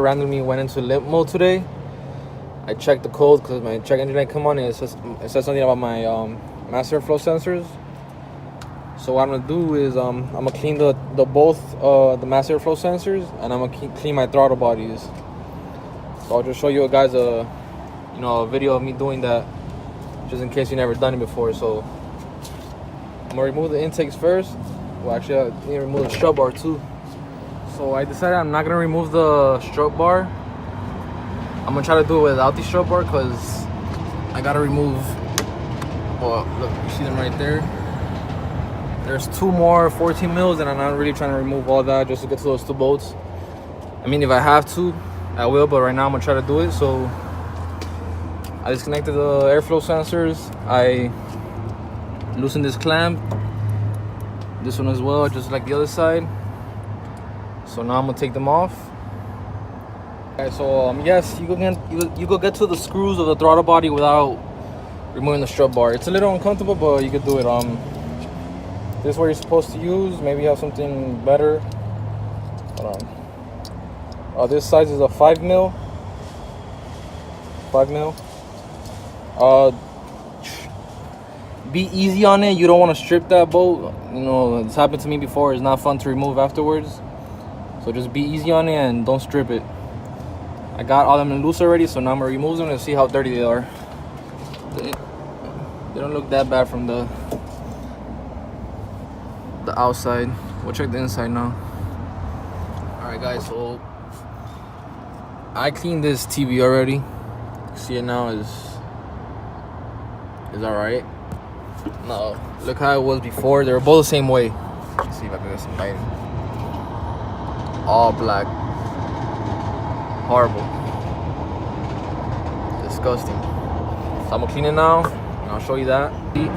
randomly went into limp mode today. I checked the code because my check engine light come on and it says something about my master flow sensors. So what I'm gonna do is I'm gonna clean the both the master flow sensors, and I'm gonna clean my throttle bodies. So I'll just show you guys a video of me doing that, just in case you never done it before. So I'm gonna remove the intakes first. Well, actually, I need to remove the strut bar too. So I decided I'm not gonna remove the strut bar. I'm gonna try to do it without the strut bar because I gotta remove. Well, look, you see them right there. There's 2 more 14 mils, and I'm not really trying to remove all that just to get to those 2 bolts. I mean, if I have to, I will, but right now I'm gonna try to do it. So I disconnected the airflow sensors. I loosened this clamp, this one as well, just like the other side. So now I'm gonna take them off. Okay, so yes, you go get to the screws of the throttle body without removing the strut bar. It's a little uncomfortable, but you could do it. This is what you're supposed to use. Maybe you have something better. Hold on. This size is a 5 mil. 5 mil. Be easy on it. You don't want to strip that bolt. You know, it's happened to me before. It's not fun to remove afterwards. So just be easy on it and don't strip it. I got all of them loose already, so now I'm gonna remove them and see how dirty they are. They don't look that bad from the outside. We'll check the inside now. Alright guys, so I cleaned this TV already. See it now is alright. No, look how it was before. They were both the same way. Let's see if I can get some lighting. All black. Horrible. Disgusting. So I'm gonna clean it now, and I'll show you that. Clean.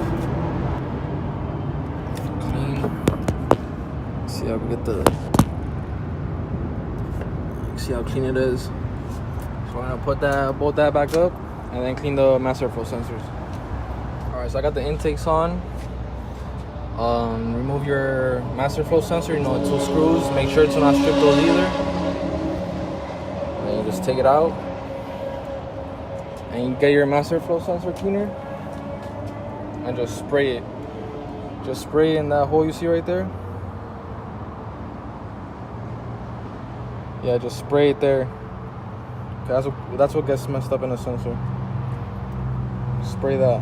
See how we get see how clean it is. So I'm gonna put bolt that back up, and then clean the master flow sensors. Alright, so I got the intakes on. Remove your master flow sensor, 2 screws. Make sure to not strip those either. And you just take it out. And you get your master flow sensor cleaner. And just spray it. Just spray it in that hole you see right there. Yeah, just spray it there. That's what gets messed up in the sensor. Spray that.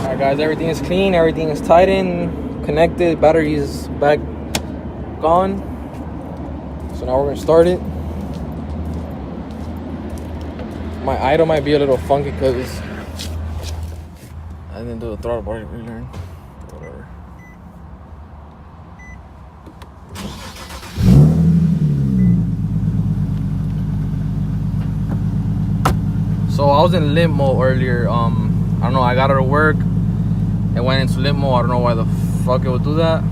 Alright guys, everything is clean, everything is tightened, connected, battery is back gone. So now we're gonna start it. My idle might be a little funky because I didn't do the throttle bar relearn. Whatever. So I was in limp mode earlier. I don't know, I got out of work and went into limp mode. I don't know why the fuck it would do that.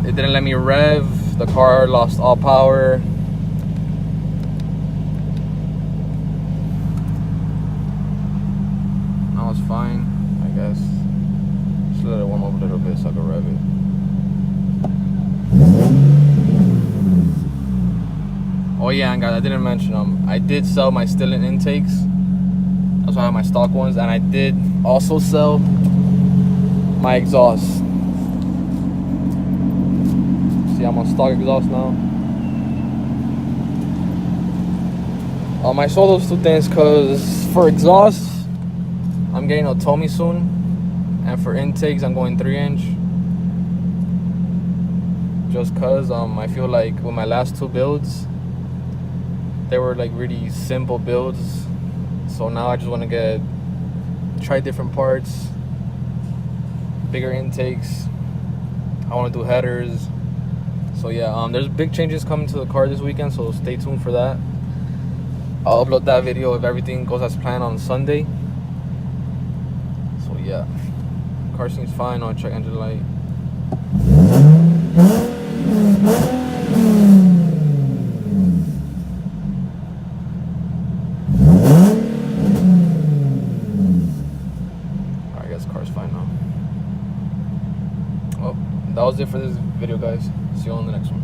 It didn't let me rev. The car lost all power. Now it's fine, I guess. Just let it warm up a little bit so I can rev it. Oh yeah, and guys, I didn't mention I did sell my Stillen intakes. That's why I have my stock ones, and I did also sell my exhaust. See, I'm on stock exhaust now. I sold those 2 things because for exhaust, I'm getting a Tommy soon, and for intakes, I'm going 3-inch. Just cause I feel like with my last 2 builds, they were like really simple builds. So now I just want to try different parts, bigger intakes. I want to do headers. So yeah, there's big changes coming to the car this weekend, so stay tuned for that. I'll upload that video if everything goes as planned on Sunday. So yeah, car seems fine. I'll check engine light. That was it for this video, guys. See you on the next one.